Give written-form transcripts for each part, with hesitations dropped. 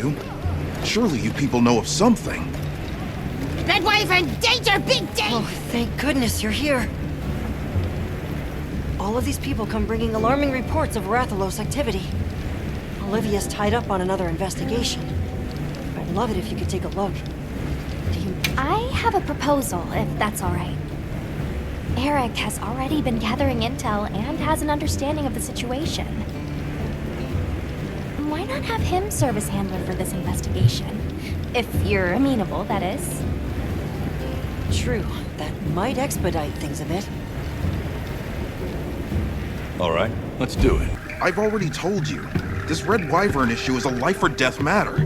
do. Surely you people know of something. Red Wyvern, danger, big danger! Oh, thank goodness you're here. All of these people come bringing alarming reports of Rathalos activity. Olivia's tied up on another investigation. I'd love it if you could take a look. Do you... I have a proposal, if that's all right. Eric has already been gathering intel and has an understanding of the situation. Why not have him serve as handler for this investigation? If you're amenable, that is. True, that might expedite things a bit. All right, let's do it. I've already told you. This Red Wyvern issue is a life or death matter.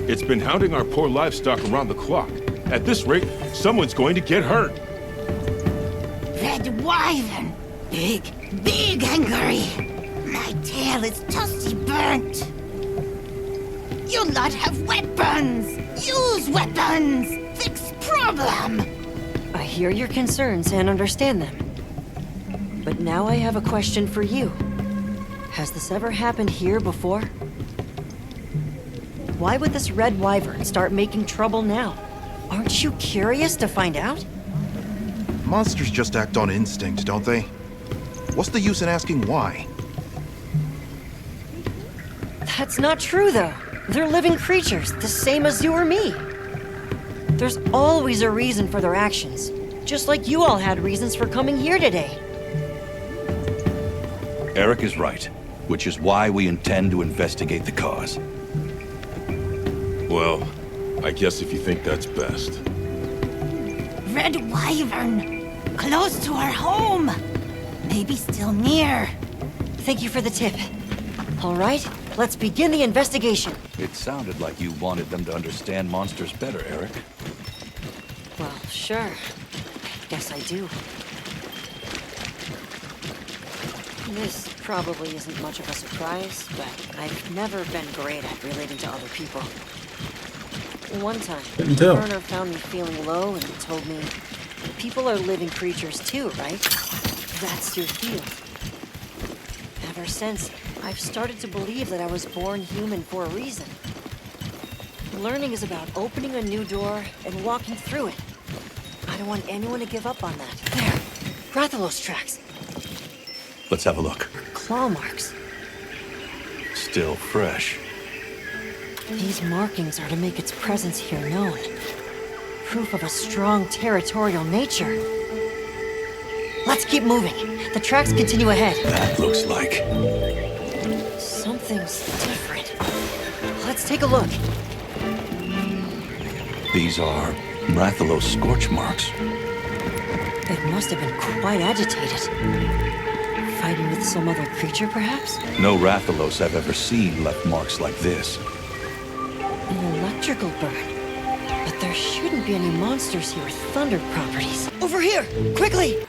It's been hounding our poor livestock around the clock. At this rate, someone's going to get hurt. Red Wyvern, big angry. My tail is toasty burnt. You lot have weapons. Use weapons. Fix problem. I hear your concerns and understand them. But now I have a question for you. Has this ever happened here before? Why would this Red Wyvern start making trouble now? Aren't you curious to find out? Monsters just act on instinct, don't they? What's the use in asking why? That's not true, though. They're living creatures, the same as you or me. There's always a reason for their actions, just like you all had reasons for coming here today. Eric is right, which is why we intend to investigate the cause. Well, I guess if you think that's best. Red Wyvern, close to our home. Maybe still near. Thank you for the tip. All right, let's begin the investigation. It sounded like you wanted them to understand monsters better, Eric. Well, sure. Guess I do. This probably isn't much of a surprise, but I've never been great at relating to other people. One time, Werner found me feeling low and told me, people are living creatures too, right? That's your field. Ever since, I've started to believe that I was born human for a reason. Learning is about opening a new door and walking through it. I don't want anyone to give up on that. There, Rathalos tracks. Let's have a look. Claw marks. Still fresh. These markings are to make its presence here known. Proof of a strong territorial nature. Let's keep moving. The tracks continue ahead. That looks like... Something's different. Let's take a look. These are Rathalos scorch marks. It must have been quite agitated. Fighting with some other creature, perhaps? No Rathalos I've ever seen left marks like this. An electrical burn. But there shouldn't be any monsters here with thunder properties. Over here! Quickly!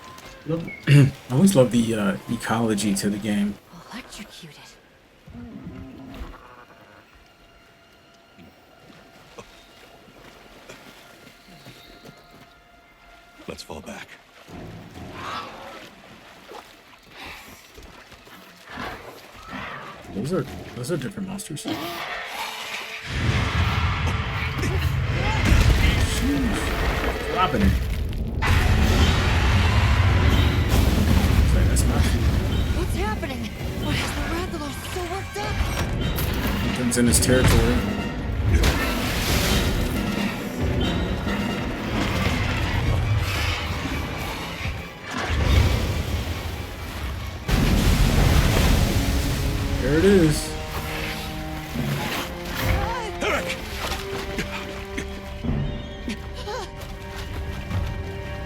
I always love the ecology to the game. Electrocuted. Let's fall back. Those are different monsters. Jeez. Dropping it. Sorry, that's not. What's happening? Why is the Rathalos so worked up? He comes in his territory. There it is. Eric!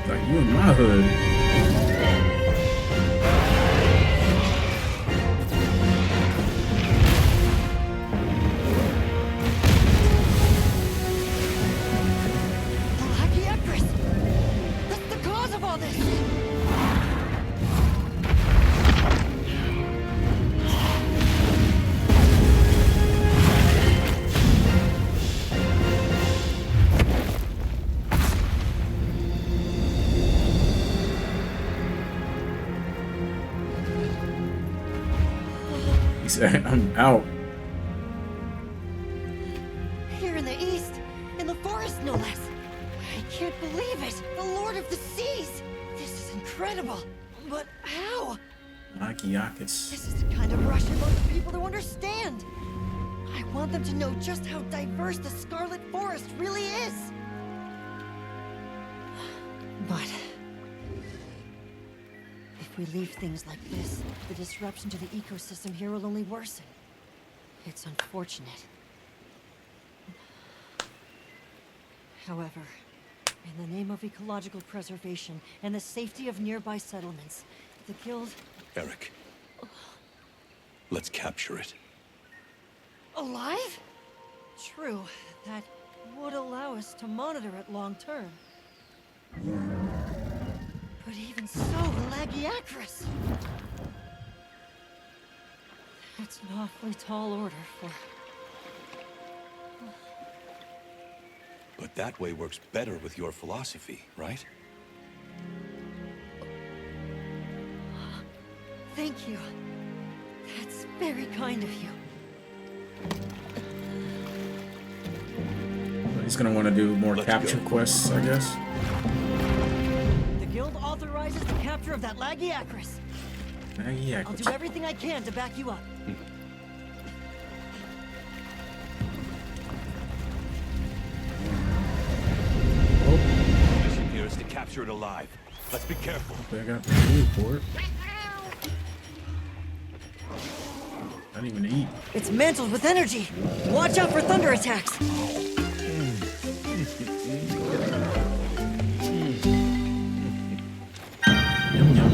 Like you in my hood. Lagiacrus! That's the cause of all this! He said, I'm out. Here in the east, in the forest no less. I can't believe it! The Lord of the Seas! This is incredible! But how? Lagiacrus. This is the kind of rush I want the people to understand! I want them to know just how diverse the Scarlet Forest really is! But... if we leave things like this, the disruption to the ecosystem here will only worsen. It's unfortunate. However, in the name of ecological preservation and the safety of nearby settlements, the Guild... Eric, let's capture it. Alive? True, that would allow us to monitor it long term. But even so, Lagiacrus! That's an awfully tall order for... But that way works better with your philosophy, right? Thank you. That's very kind of you. He's gonna want to do more Let's capture go. quests, I guess. The Guild authorizes the capture of that Lagiacrus. I'll do Lagiacrus. everything I can to back you up. Mission here is to capture it alive. Let's be careful. I got food for it. I didn't even eat. It's mantled with energy. Watch out for thunder attacks. Yum yum.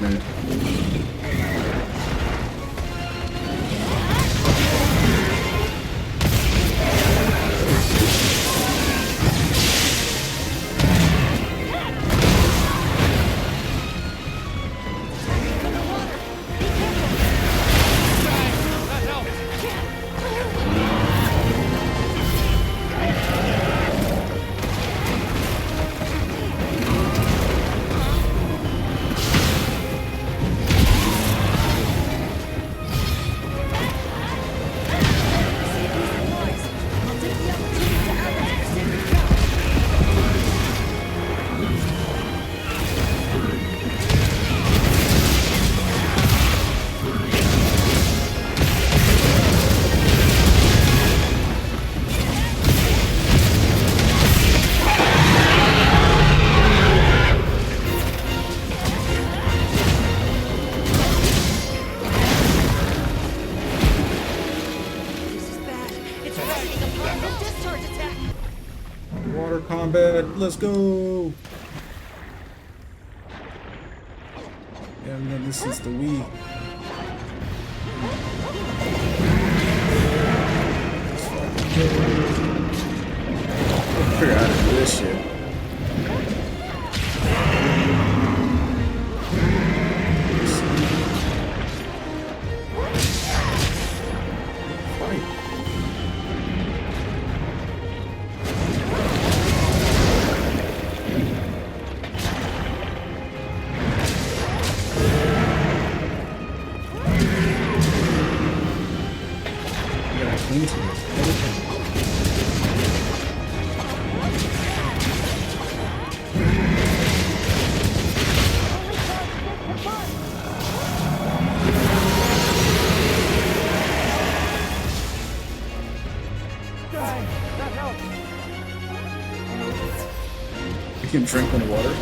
minute. Let's go! Yeah, man, this is the Wii. I'll figure out how to do this shit. You can drink the water.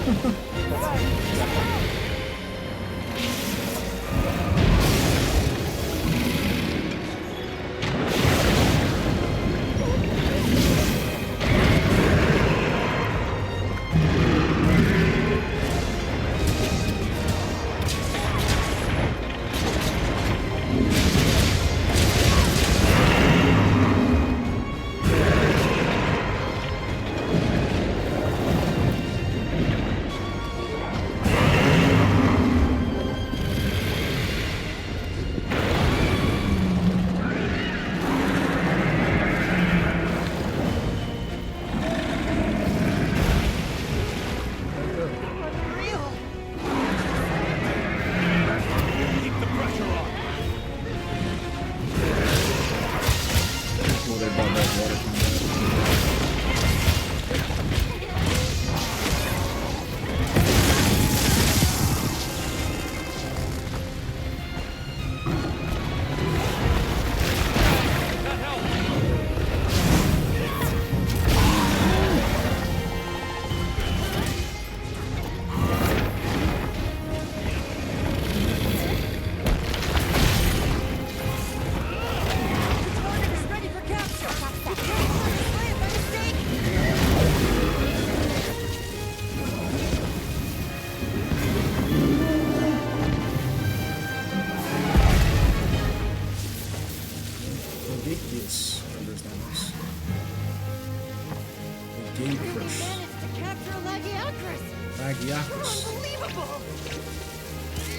Lagiacrus. Unbelievable!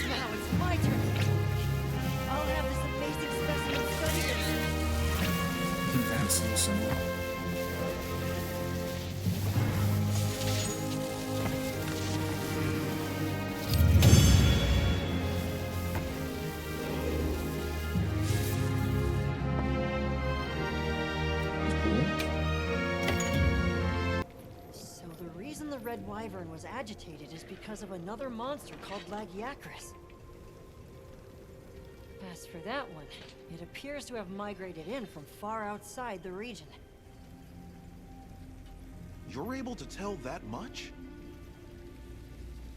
Now it's my turn. I'll have this amazing specimen studied. That's so similar. The red wyvern was agitated is because of another monster called Lagiacrus. As for that one, it appears to have migrated in from far outside the region. You're able to tell that much?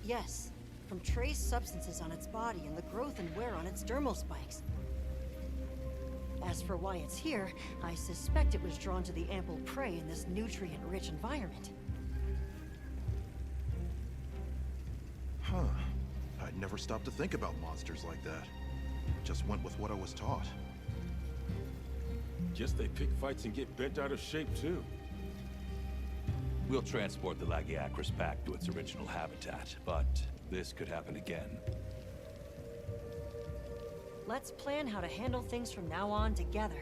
Yes, from trace substances on its body and the growth and wear on its dermal spikes. As for why it's here, I suspect it was drawn to the ample prey in this nutrient-rich environment. Huh. I never stopped to think about monsters like that. Just went with what I was taught. Guess they pick fights and get bent out of shape, too. We'll transport the Lagiacrus back to its original habitat, but this could happen again. Let's plan how to handle things from now on together.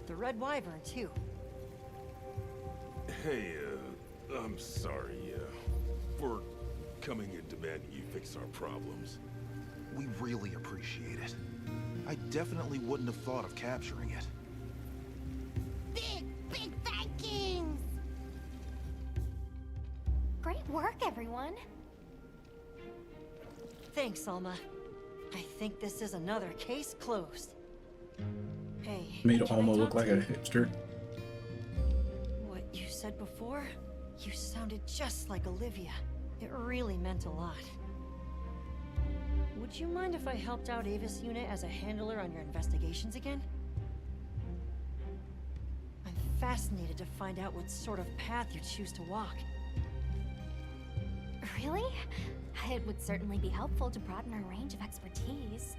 The Red Wyvern, too. Hey, I'm sorry, for coming and demanding you fix our problems. We really appreciate it. I definitely wouldn't have thought of capturing it. Big Vikings! Great work, everyone. Thanks, Alma. I think this is another case closed. Hey, Made can I Alma talk look like to a you? hipster. What you said before, you sounded just like Olivia. It really meant a lot. Would you mind if I helped out Ava's unit as a handler on your investigations again? I'm fascinated to find out what sort of path you choose to walk. Really? It would certainly be helpful to broaden our range of expertise.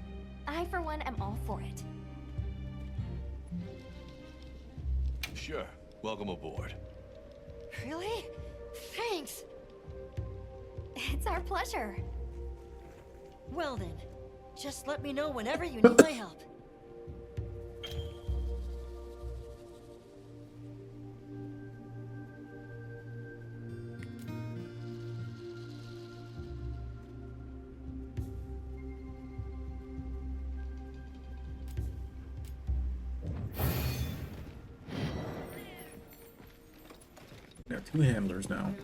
I, for one, am all for it. Sure. Welcome aboard. Really? Thanks! It's our pleasure. Well then, just let me know whenever you need my help. We have 2 handlers now.